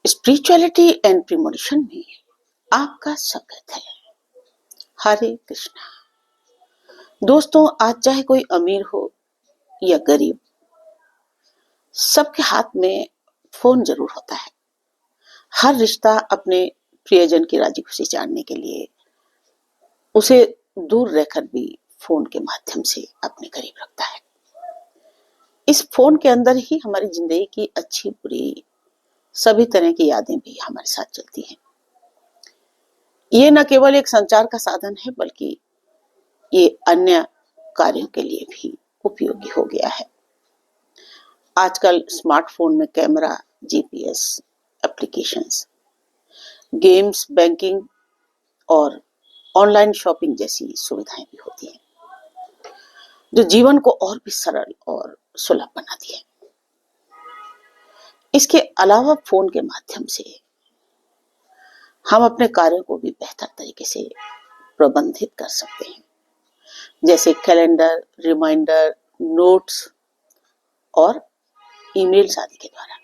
Spirituality and premonition में आपका स्वागत है। हरे कृष्णा। दोस्तों, आज चाहे कोई अमीर हो या गरीब, सबके हाथ में फोन जरूर होता है। हर रिश्ता अपने प्रियजन की राजी खुशी जानने के लिए उसे दूर रहकर भी फोन के माध्यम से अपने करीब रखता है। इस फोन के अंदर ही हमारी जिंदगी की अच्छी बुरी सभी तरह की यादें भी हमारे साथ चलती हैं। ये न केवल एक संचार का साधन है, बल्कि ये अन्य कार्यों के लिए भी उपयोगी हो गया है। आजकल स्मार्टफोन में camera, GPS, applications, games, banking और ऑनलाइन शॉपिंग जैसी सुविधाएं भी होती हैं, जो जीवन को और भी सरल और सुलभ बनाती है। इसके अलावा फोन के माध्यम से हम अपने कार्यों को भी बेहतर तरीके से प्रबंधित कर सकते हैं, जैसे कैलेंडर, रिमाइंडर, नोट्स और ईमेल्स आदि के द्वारा।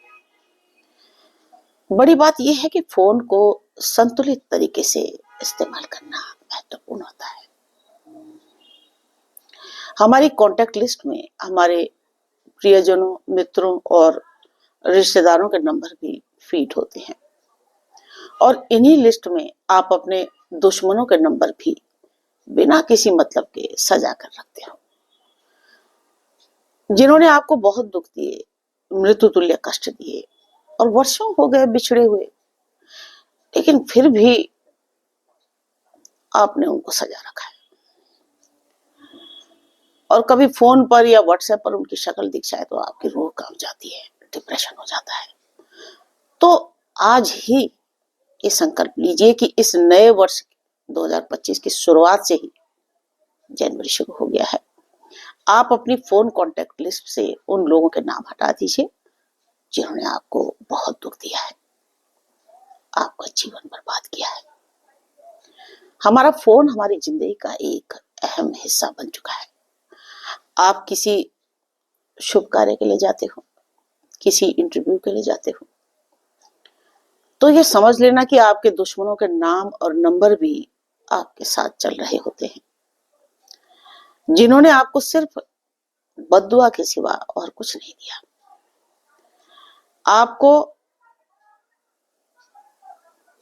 बड़ी बात यह है कि फोन को संतुलित तरीके से इस्तेमाल करना महत्वपूर्ण होता है। हमारी कॉन्टैक्ट लिस्ट में हमारे प्रियजनों, मित्रों और रिश्तेदारों के नंबर भी फीड होते हैं, और इन्हीं लिस्ट में आप अपने दुश्मनों के नंबर भी बिना किसी मतलब के सजा कर रखते हो, जिन्होंने आपको बहुत दुख दिए, मृत्यु तुल्य कष्ट दिए और वर्षों हो गए बिछड़े हुए, लेकिन फिर भी आपने उनको सजा रखा है। और कभी फोन पर या व्हाट्सएप पर उनकी शक्ल दिख जाए तो आपकी रूह कांप जाती है, डिप्रेशन हो जाता है। तो आज ही ये संकल्प लीजिए कि इस नए वर्ष 2025 की शुरुआत से ही, जनवरी शुरू हो गया है, आप अपनी फोन कॉन्टैक्ट लिस्ट से उन लोगों के नाम हटा दीजिए जिन्होंने आपको बहुत दुख दिया है, आपका जीवन बर्बाद किया है। हमारा फोन हमारी जिंदगी का एक अहम हिस्सा बन चुका है। आप किसी शुभ कार्य के लिए जाते हो, किसी इंटरव्यू के लिए जाते हो, तो ये समझ लेना कि आपके दुश्मनों के नाम और नंबर भी आपके साथ चल रहे होते हैं, जिन्होंने आपको सिर्फ बद्दुआ के सिवा और कुछ नहीं दिया। आपको,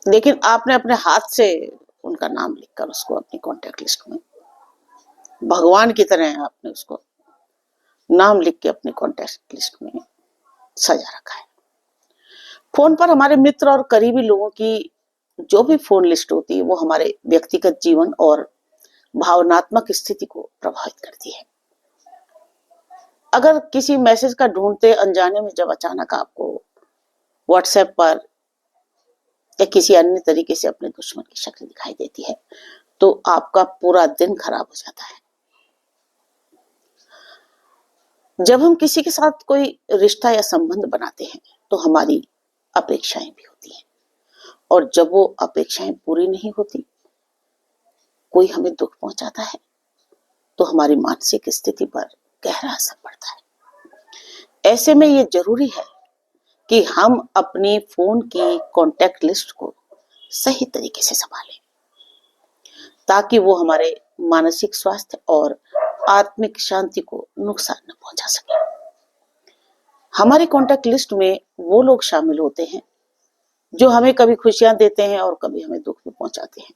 लेकिन आपने अपने हाथ से उनका नाम लिखकर उसको अपनी कॉन्टैक्ट लिस्ट में भगवान की तरह आपने उसको नाम लिख के अपनी कॉन्टैक्ट लिस्ट में सजा रखा है। फोन पर हमारे मित्र और करीबी लोगों की जो भी फोन लिस्ट होती है, वो हमारे व्यक्तिगत जीवन और भावनात्मक स्थिति को प्रभावित करती है। अगर किसी मैसेज का ढूंढते अनजाने में जब अचानक आपको व्हाट्सएप पर या किसी अन्य तरीके से अपने दुश्मन की शक्ल दिखाई देती है, तो आपका पूरा दिन खराब हो जाता है। जब हम किसी के साथ कोई रिश्ता या संबंध बनाते हैं तो हमारी अपेक्षाएं भी होती हैं, और जब वो अपेक्षाएं पूरी नहीं होती, कोई हमें दुख पहुंचाता है, तो हमारी मानसिक स्थिति पर गहरा असर पड़ता है। ऐसे में ये जरूरी है कि हम अपनी फोन की कॉन्टैक्ट लिस्ट को सही तरीके से संभालें, ताकि वो हमारे मानसिक स्वास्थ्य और आत्मिक शांति को नुकसान न पहुंचा सके। हमारी कॉन्टैक्ट लिस्ट में वो लोग शामिल होते हैं जो हमें कभी खुशियां देते हैं और कभी हमें दुख भी पहुंचाते हैं।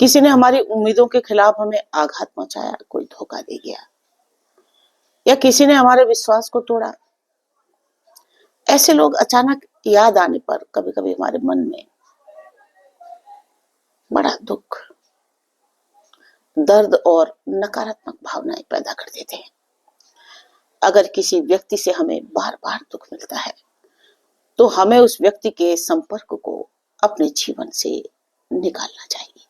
किसी ने हमारी उम्मीदों के खिलाफ हमें आघात पहुंचाया, कोई धोखा दे गया, या किसी ने हमारे विश्वास को तोड़ा। ऐसे लोग अचानक याद आने पर कभी कभी हमारे मन में बड़ा दुख, दर्द और नकारात्मक भावनाएं पैदा कर देते हैं। अगर किसी व्यक्ति से हमें बार बार दुख मिलता है, तो हमें उस व्यक्ति के संपर्क को अपने जीवन से निकालना चाहिए।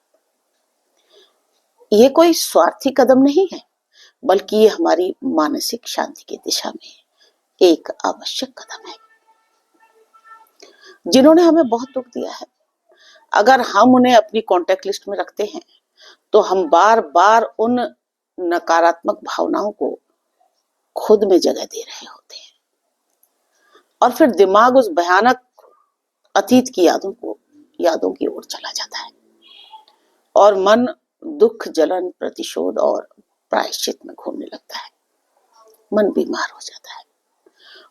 ये कोई स्वार्थी कदम नहीं है, बल्कि ये हमारी मानसिक शांति की दिशा में एक आवश्यक कदम है। जिन्होंने हमें बहुत दुख दिया है, अगर हम उन्हें अपनी कॉन्टैक्ट लिस्ट में रखते हैं, तो हम बार बार उन नकारात्मक भावनाओं को खुद में जगह दे रहे होते हैं, और फिर दिमाग उस भयानक अतीत की यादों की ओर चला जाता है और मन दुख, जलन, प्रतिशोध और प्रायश्चित में घूमने लगता है। मन बीमार हो जाता है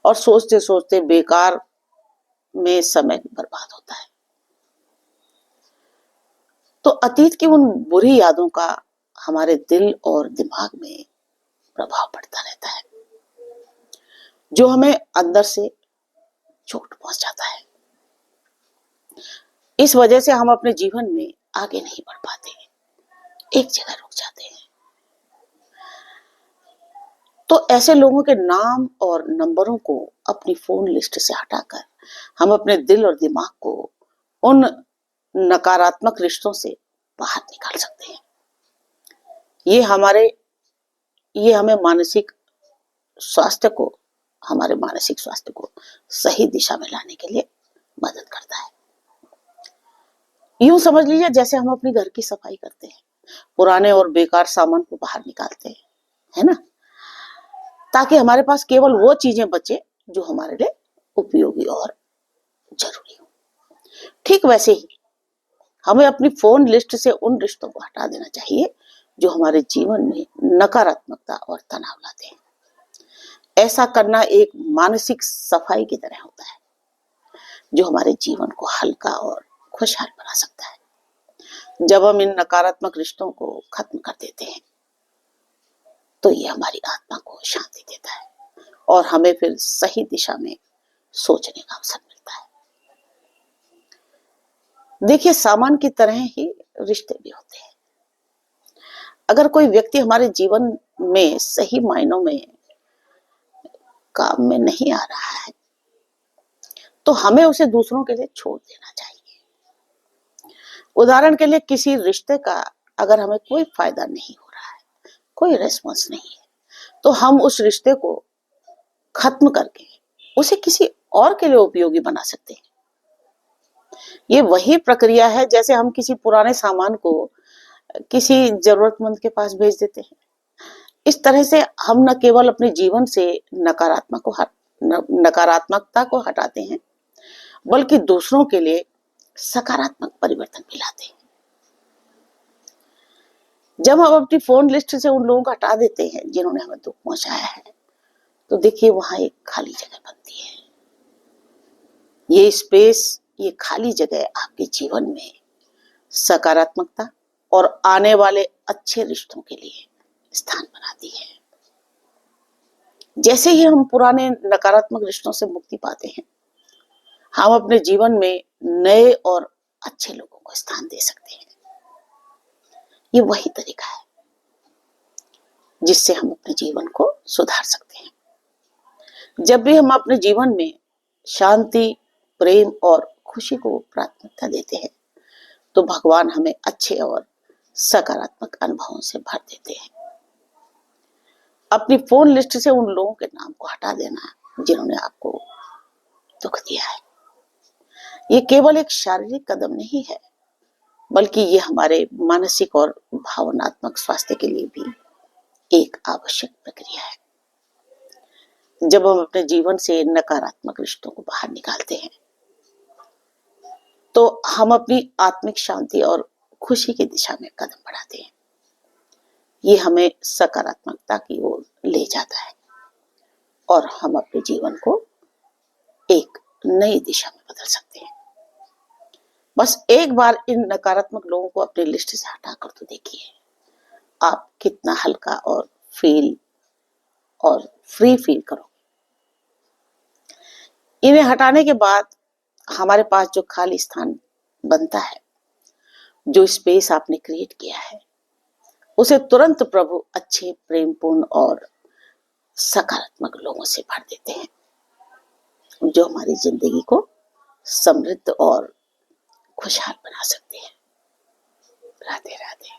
और सोचते सोचते बेकार में समय बर्बाद होता है। तो अतीत की उन बुरी यादों का हमारे दिल और दिमाग में प्रभाव पड़ता रहता है, जो हमें अंदर से चोट पहुंचाता है। इस वजह से हम अपने जीवन में आगे नहीं बढ़ पाते, एक जगह रुक जाते हैं। तो ऐसे लोगों के नाम और नंबरों को अपनी फोन लिस्ट से हटाकर हम अपने दिल और दिमाग को उन नकारात्मक रिश्तों से बाहर निकाल सकते हैं। ये हमें हमारे मानसिक स्वास्थ्य को सही दिशा में लाने के लिए मदद करता है। यूं समझ लीजिए जैसे हम अपने घर की सफाई करते हैं, पुराने और बेकार सामान को बाहर निकालते हैं, है ना, ताकि हमारे पास केवल वो चीजें बचे जो हमारे लिए उपयोगी और जरूरी हो। ठीक वैसे ही हमें अपनी फोन लिस्ट से उन रिश्तों को हटा देना चाहिए जो हमारे जीवन में नकारात्मकता और तनाव लाते हैं। ऐसा करना एक मानसिक सफाई की तरह होता है, जो हमारे जीवन को हल्का और खुशहाल बना सकता है। जब हम इन नकारात्मक रिश्तों को खत्म कर देते हैं तो ये हमारी आत्मा को शांति देता है और हमें फिर सही दिशा में सोचने का अवसर मिलता है। देखिए, सामान की तरह ही रिश्ते भी होते हैं। अगर कोई व्यक्ति हमारे जीवन में सही मायनों में काम में नहीं आ रहा है तो हमें उसे दूसरों के लिए छोड़ देना चाहिए। उदाहरण के लिए, किसी रिश्ते का अगर हमें कोई फायदा नहीं हो रहा है, कोई रेस्पॉन्स नहीं है, तो हम उस रिश्ते को खत्म करके उसे किसी और के लिए उपयोगी बना सकते हैं। ये वही प्रक्रिया है जैसे हम किसी पुराने सामान को किसी जरूरतमंद के पास भेज देते हैं। इस तरह से हम न केवल अपने जीवन से नकारात्मकता को हटाते हैं, बल्कि दूसरों के लिए सकारात्मक परिवर्तन भी लाते हैं। जब हम अपनी फोन लिस्ट से उन लोगों को हटा देते हैं जिन्होंने हमें दुख पहुंचाया है, तो देखिए वहां एक खाली जगह बनती है। ये खाली जगह आपके जीवन में सकारात्मकता और आने वाले अच्छे रिश्तों के लिए स्थान बनाती है। जैसे ही हम पुराने नकारात्मक रिश्तों से मुक्ति पाते हैं, हम अपने जीवन में नए और अच्छे लोगों को स्थान दे सकते हैं। ये वही तरीका है जिससे हम अपने जीवन को सुधार सकते हैं। जब भी हम अपने जीवन में शांति, प्रेम और खुशी को प्राथमिकता देते हैं, तो भगवान हमें अच्छे और सकारात्मक अनुभवों से भर देते हैं। अपनी फोन लिस्ट से उन लोगों के नाम को हटा देना जिन्होंने आपको दुख दिया है, ये केवल एक शारीरिक कदम नहीं है, बल्कि ये हमारे मानसिक और भावनात्मक स्वास्थ्य के लिए भी एक आवश्यक प्रक्रिया है। जब हम अपने जीवन से नकारात्मक रिश्तों को बाहर निकालते हैं, तो हम अपनी आत्मिक शांति और खुशी की दिशा में कदम बढ़ाते हैं। ये हमें सकारात्मकता की ओर ले जाता है और हम अपने जीवन को एक नई दिशा में बदल सकते हैं। बस एक बार इन नकारात्मक लोगों को अपनी लिस्ट से हटाकर तो देखिए, आप कितना हल्का और फ्री फील करोगे। इन्हें हटाने के बाद हमारे पास जो खाली स्थान बनता है, जो स्पेस आपने क्रिएट किया है, उसे तुरंत प्रभु अच्छे, प्रेमपूर्ण और सकारात्मक लोगों से भर देते हैं, जो हमारी जिंदगी को समृद्ध और खुशहाल बना सकते हैं। राधे राधे।